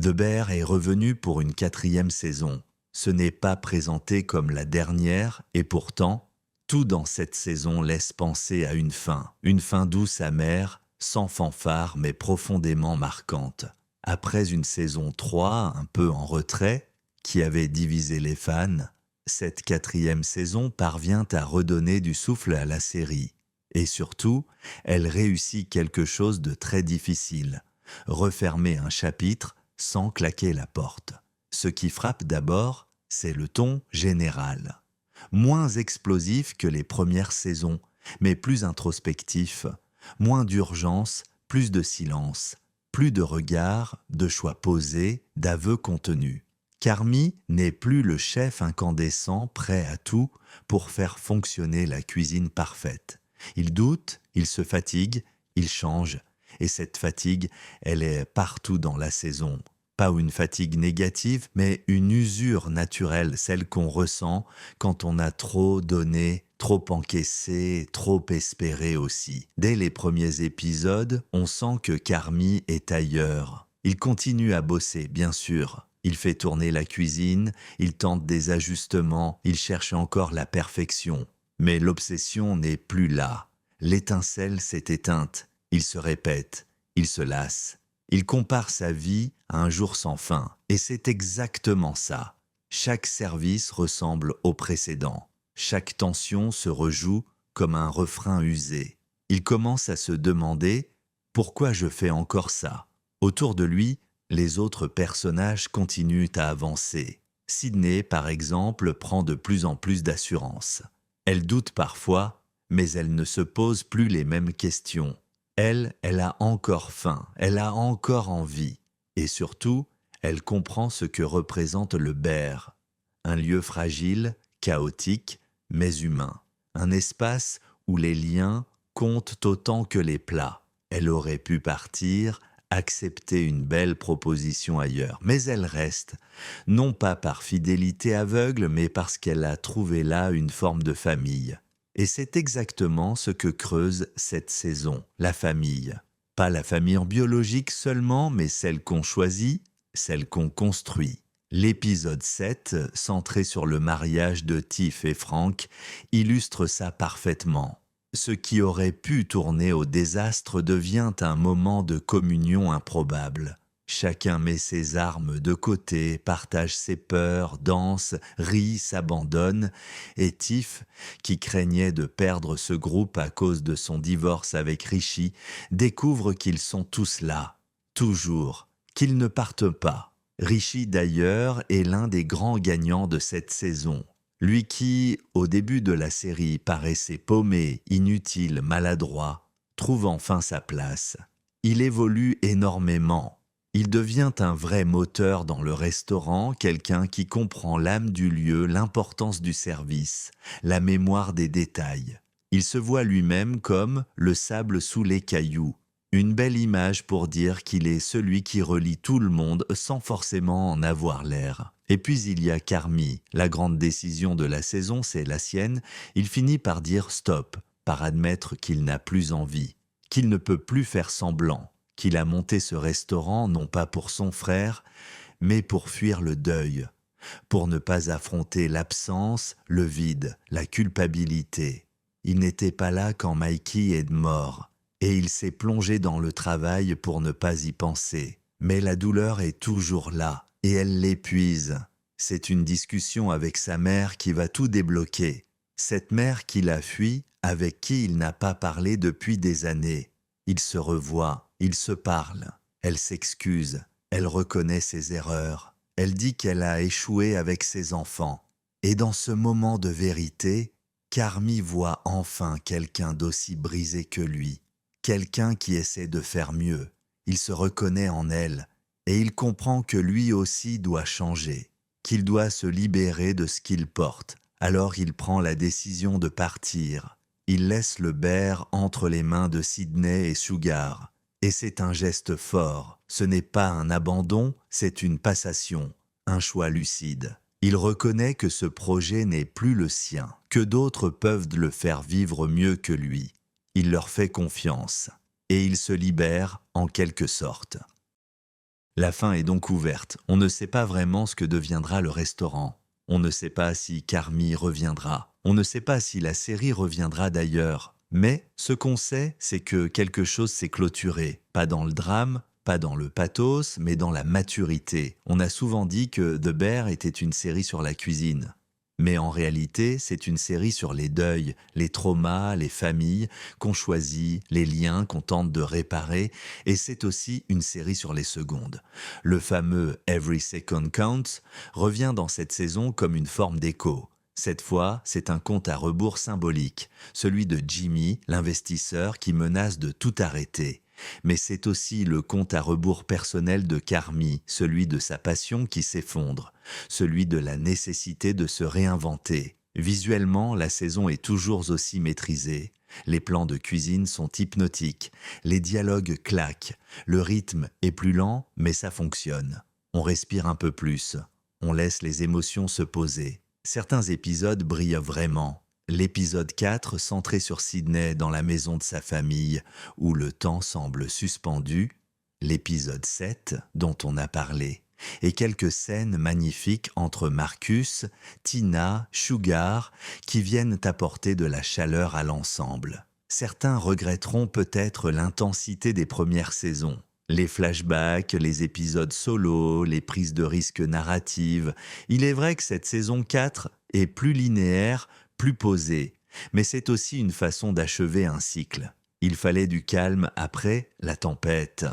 Debert est revenu pour une 4e saison. Ce n'est pas présenté comme la dernière et pourtant, tout dans cette saison laisse penser à une fin douce amère, sans fanfare mais profondément marquante. Après une saison 3 un peu en retrait, qui avait divisé les fans, cette 4e saison parvient à redonner du souffle à la série. Et surtout, elle réussit quelque chose de très difficile, refermer un chapitre sans claquer la porte. Ce qui frappe d'abord, c'est le ton général. Moins explosif que les premières saisons, mais plus introspectif, moins d'urgence, plus de silence, plus de regard, de choix posés, d'aveux contenus. Carmy n'est plus le chef incandescent prêt à tout pour faire fonctionner la cuisine parfaite. Il doute, il se fatigue, il change, et cette fatigue, elle est partout dans la saison. Pas une fatigue négative, mais une usure naturelle, celle qu'on ressent quand on a trop donné, trop encaissé, trop espéré aussi. Dès les premiers épisodes, on sent que Carmy est ailleurs. Il continue à bosser, bien sûr. Il fait tourner la cuisine, il tente des ajustements, il cherche encore la perfection. Mais l'obsession n'est plus là. L'étincelle s'est éteinte. Il se répète, il se lasse. Il compare sa vie à un jour sans fin. Et c'est exactement ça. Chaque service ressemble au précédent. Chaque tension se rejoue comme un refrain usé. Il commence à se demander « Pourquoi je fais encore ça ?» Autour de lui, les autres personnages continuent à avancer. Sydney, par exemple, prend de plus en plus d'assurance. Elle doute parfois, mais elle ne se pose plus les mêmes questions. Elle a encore faim, elle a encore envie. Et surtout, elle comprend ce que représente le Ber. Un lieu fragile, chaotique, mais humain. Un espace où les liens comptent autant que les plats. Elle aurait pu partir, accepter une belle proposition ailleurs. Mais elle reste, non pas par fidélité aveugle, mais parce qu'elle a trouvé là une forme de famille. Et c'est exactement ce que creuse cette saison, la famille. Pas la famille biologique seulement, mais celle qu'on choisit, celle qu'on construit. L'épisode 7, centré sur le mariage de Tiff et Frank, illustre ça parfaitement. Ce qui aurait pu tourner au désastre devient un moment de communion improbable. Chacun met ses armes de côté, partage ses peurs, danse, rit, s'abandonne, et Tiff, qui craignait de perdre ce groupe à cause de son divorce avec Richie, découvre qu'ils sont tous là, toujours, qu'ils ne partent pas. Richie d'ailleurs est l'un des grands gagnants de cette saison. Lui qui, au début de la série, paraissait paumé, inutile, maladroit, trouve enfin sa place. Il évolue énormément. Il devient un vrai moteur dans le restaurant, quelqu'un qui comprend l'âme du lieu, l'importance du service, la mémoire des détails. Il se voit lui-même comme le sable sous les cailloux. Une belle image pour dire qu'il est celui qui relie tout le monde sans forcément en avoir l'air. Et puis il y a Carmy. La grande décision de la saison, c'est la sienne. Il finit par dire stop, par admettre qu'il n'a plus envie, qu'il ne peut plus faire semblant, qu'il a monté ce restaurant non pas pour son frère, mais pour fuir le deuil, pour ne pas affronter l'absence, le vide, la culpabilité. Il n'était pas là quand Mikey est mort. Et il s'est plongé dans le travail pour ne pas y penser. Mais la douleur est toujours là, et elle l'épuise. C'est une discussion avec sa mère qui va tout débloquer. Cette mère qu'il a fui, avec qui il n'a pas parlé depuis des années. Ils se revoient, ils se parlent. Elle s'excuse, elle reconnaît ses erreurs. Elle dit qu'elle a échoué avec ses enfants. Et dans ce moment de vérité, Carmy voit enfin quelqu'un d'aussi brisé que lui. Quelqu'un qui essaie de faire mieux. Il se reconnaît en elle et il comprend que lui aussi doit changer, qu'il doit se libérer de ce qu'il porte. Alors il prend la décision de partir. Il laisse le Ber entre les mains de Sydney et Sugar. Et c'est un geste fort. Ce n'est pas un abandon, c'est une passation, un choix lucide. Il reconnaît que ce projet n'est plus le sien, que d'autres peuvent le faire vivre mieux que lui. Il leur fait confiance, et il se libère en quelque sorte. La fin est donc ouverte. On ne sait pas vraiment ce que deviendra le restaurant. On ne sait pas si Carmy reviendra. On ne sait pas si la série reviendra d'ailleurs. Mais ce qu'on sait, c'est que quelque chose s'est clôturé. Pas dans le drame, pas dans le pathos, mais dans la maturité. On a souvent dit que The Bear était une série sur la cuisine. Mais en réalité, c'est une série sur les deuils, les traumas, les familles qu'on choisit, les liens qu'on tente de réparer, et c'est aussi une série sur les secondes. Le fameux Every Second Counts revient dans cette saison comme une forme d'écho. Cette fois, c'est un compte à rebours symbolique, celui de Jimmy, l'investisseur qui menace de tout arrêter. Mais c'est aussi le compte à rebours personnel de Carmy, celui de sa passion qui s'effondre, celui de la nécessité de se réinventer. Visuellement, la saison est toujours aussi maîtrisée. Les plans de cuisine sont hypnotiques, les dialogues claquent, le rythme est plus lent, mais ça fonctionne. On respire un peu plus, on laisse les émotions se poser. Certains épisodes brillent vraiment. L'épisode 4, centré sur Sydney dans la maison de sa famille, où le temps semble suspendu. L'épisode 7, dont on a parlé. Et quelques scènes magnifiques entre Marcus, Tina, Sugar, qui viennent apporter de la chaleur à l'ensemble. Certains regretteront peut-être l'intensité des premières saisons. Les flashbacks, les épisodes solo, les prises de risques narratives. Il est vrai que cette saison 4 est plus linéaire, plus posée, mais c'est aussi une façon d'achever un cycle. Il fallait du calme après la tempête.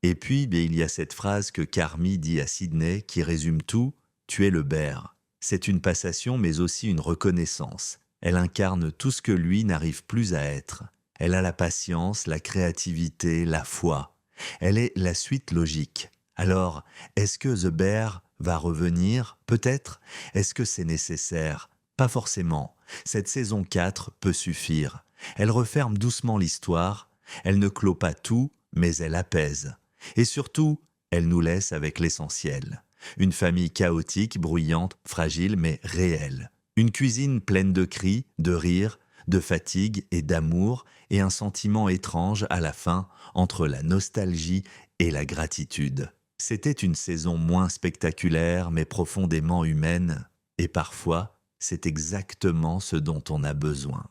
Et puis, il y a cette phrase que Carmy dit à Sydney qui résume tout, « Tu es le bear ». C'est une passation mais aussi une reconnaissance. Elle incarne tout ce que lui n'arrive plus à être. Elle a la patience, la créativité, la foi. Elle est la suite logique. Alors, est-ce que The Bear va revenir? Peut-être. Est-ce que c'est nécessaire? Pas forcément. Cette saison 4 peut suffire. Elle referme doucement l'histoire, elle ne clôt pas tout, mais elle apaise. Et surtout, elle nous laisse avec l'essentiel. Une famille chaotique, bruyante, fragile, mais réelle. Une cuisine pleine de cris, de rires, de fatigue et d'amour, et un sentiment étrange à la fin entre la nostalgie et la gratitude. C'était une saison moins spectaculaire, mais profondément humaine, et parfois, c'est exactement ce dont on a besoin.